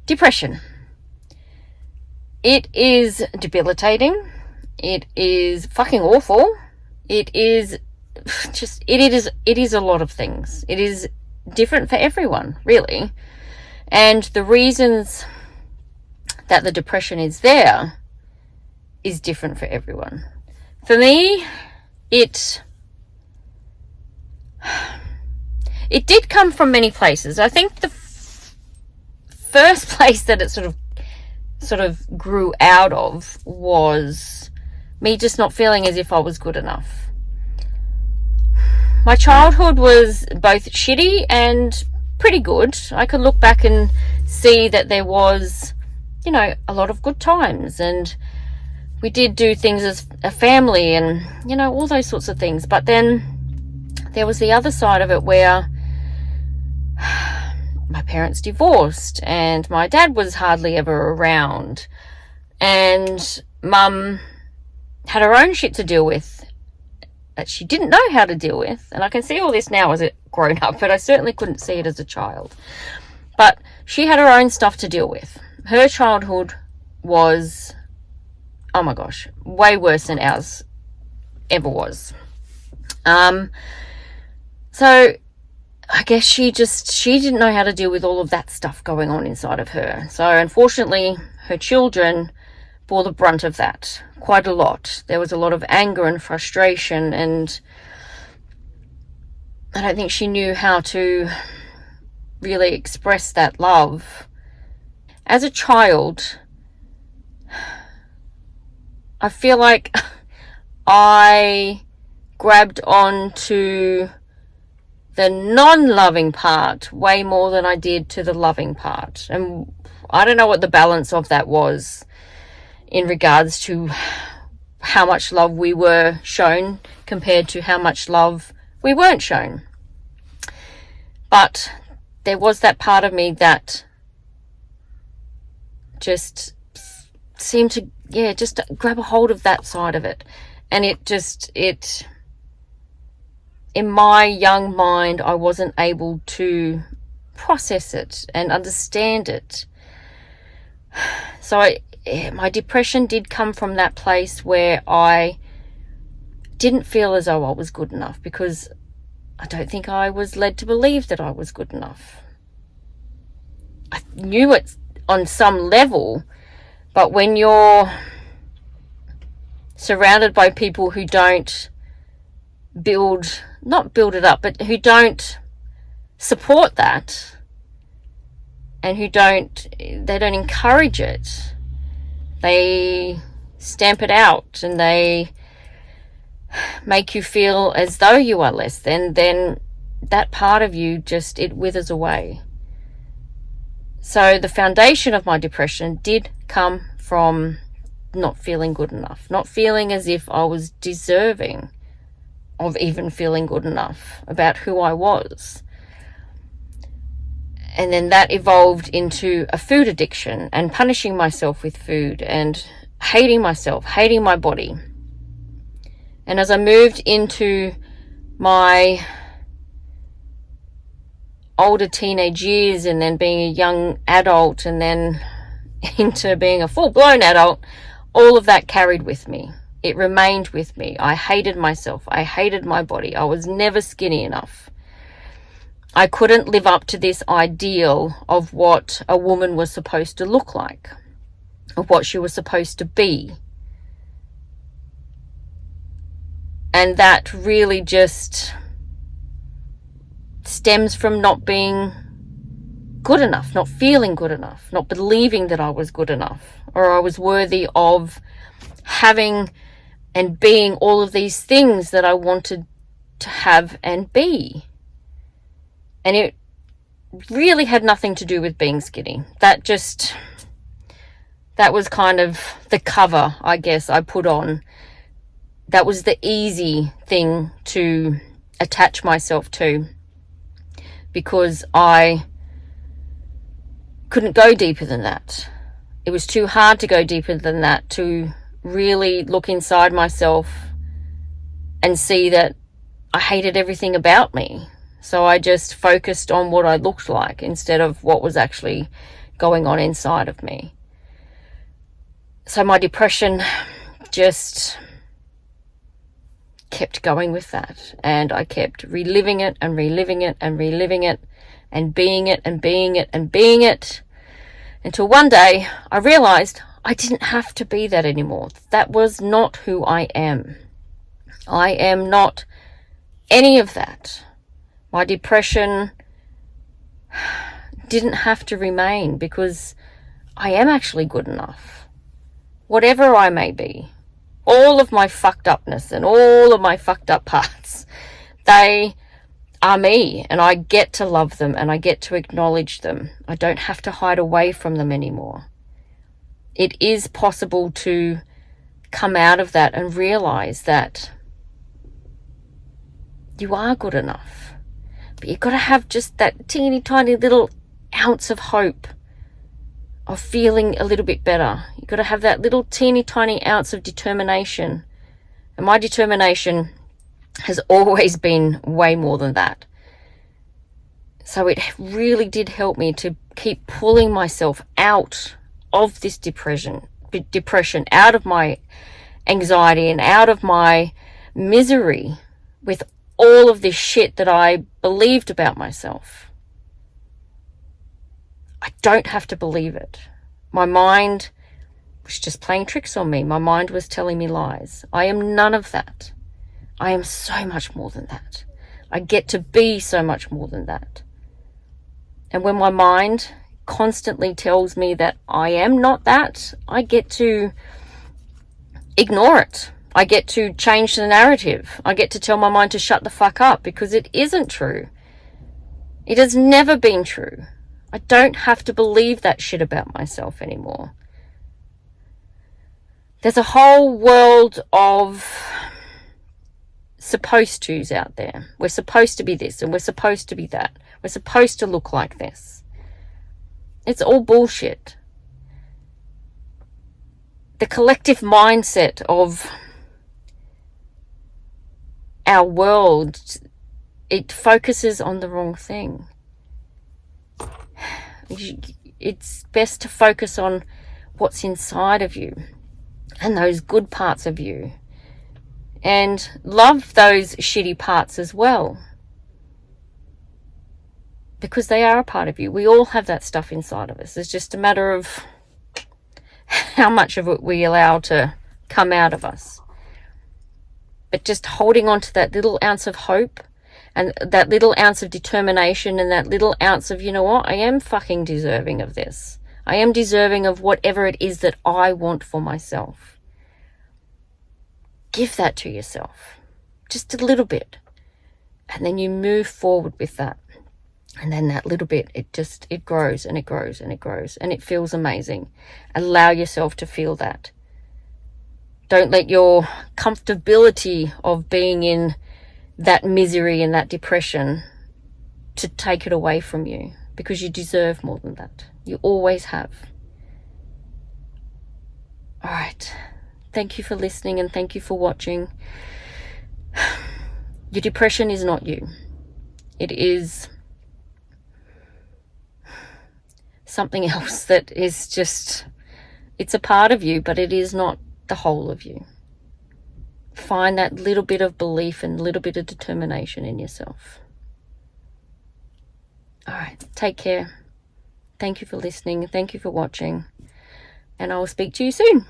Depression. It is debilitating. It is fucking awful. It is a lot of things. It is different for everyone, really. And the reasons that the depression is there is different for everyone. For me, it did come from many places. I think the first place that it sort of grew out of was me just not feeling as if I was good enough. My childhood was both shitty and pretty good. I could look back and see that there was, a lot of good times, and we did do things as a family and, all those sorts of things. But then there was the other side of it where my parents divorced and my dad was hardly ever around, and mum had her own shit to deal with that she didn't know how to deal with. And I can see all this now as a grown up, but I certainly couldn't see it as a child. But she had her own stuff to deal with. Her childhood was, oh my gosh, way worse than ours ever was. So I guess she didn't know how to deal with all of that stuff going on inside of her. So unfortunately, her children bore the brunt of that quite a lot. There was a lot of anger and frustration, and I don't think she knew how to really express that love. As a child, I feel like I grabbed onto the non-loving part way more than I did to the loving part. And I don't know what the balance of that was in regards to how much love we were shown compared to how much love we weren't shown. But there was that part of me that just seemed to, just grab a hold of that side of it. And it in my young mind, I wasn't able to process it and understand it. So my depression did come from that place where I didn't feel as though I was good enough, because I don't think I was led to believe that I was good enough. I knew it on some level, but when you're surrounded by people who don't not build it up, but who don't support that, and they don't encourage it, they stamp it out and they make you feel as though you are less than, then that part of you it withers away. So the foundation of my depression did come from not feeling good enough, not feeling as if I was deserving of even feeling good enough about who I was. And then that evolved into a food addiction and punishing myself with food and hating myself, hating my body. And as I moved into my older teenage years, and then being a young adult, and then into being a full-blown adult, all of that carried with me. It remained with me. I hated myself. I hated my body. I was never skinny enough. I couldn't live up to this ideal of what a woman was supposed to look like, of what she was supposed to be. And that really just stems from not being good enough, not feeling good enough, not believing that I was good enough, or I was worthy of having and being all of these things that I wanted to have and be. And it really had nothing to do with being skinny. That was kind of the cover, I guess, I put on. That was the easy thing to attach myself to, because I couldn't go deeper than that. It was too hard to go deeper than that, to really look inside myself and see that I hated everything about me. So I just focused on what I looked like instead of what was actually going on inside of me. So my depression just kept going with that, and I kept reliving it and reliving it and reliving it and being it and being it and being it, until one day I realized I didn't have to be that anymore. That was not who I am. I am not any of that. My depression didn't have to remain, because I am actually good enough. Whatever I may be, all of my fucked upness and all of my fucked up parts, they are me, and I get to love them and I get to acknowledge them. I don't have to hide away from them anymore. It is possible to come out of that and realize that you are good enough. But you've got to have just that teeny tiny little ounce of hope, of feeling a little bit better. You've got to have that little teeny tiny ounce of determination. And my determination has always been way more than that. So it really did help me to keep pulling myself out of this depression, out of my anxiety and out of my misery with all of this shit that I believed about myself. I don't have to believe it. My mind was just playing tricks on me. My mind was telling me lies. I am none of that. I am so much more than that. I get to be so much more than that. And when my mind constantly tells me that I am not that, I get to ignore it. I get to change the narrative. I get to tell my mind to shut the fuck up, because it isn't true. It has never been true. I don't have to believe that shit about myself anymore. There's a whole world of supposed to's out there. We're supposed to be this and we're supposed to be that. We're supposed to look like this. It's all bullshit. The collective mindset of our world, it focuses on the wrong thing. It's best to focus on what's inside of you and those good parts of you, and love those shitty parts as well, because they are a part of you. We all have that stuff inside of us. It's just a matter of how much of it we allow to come out of us. But just holding on to that little ounce of hope and that little ounce of determination and that little ounce of, you know what, I am fucking deserving of this. I am deserving of whatever it is that I want for myself. Give that to yourself. Just a little bit. And then you move forward with that. And then that little bit, it grows and it grows and it grows. And it feels amazing. Allow yourself to feel that. Don't let your comfortability of being in that misery and that depression to take it away from you, because you deserve more than that. You always have. All right. Thank you for listening and thank you for watching. Your depression is not you. It is something else that is just, it's a part of you, but it is not the whole of you. Find that little bit of belief and a little bit of determination in yourself. All right, take care. Thank you for listening. Thank you for watching. And I will speak to you soon.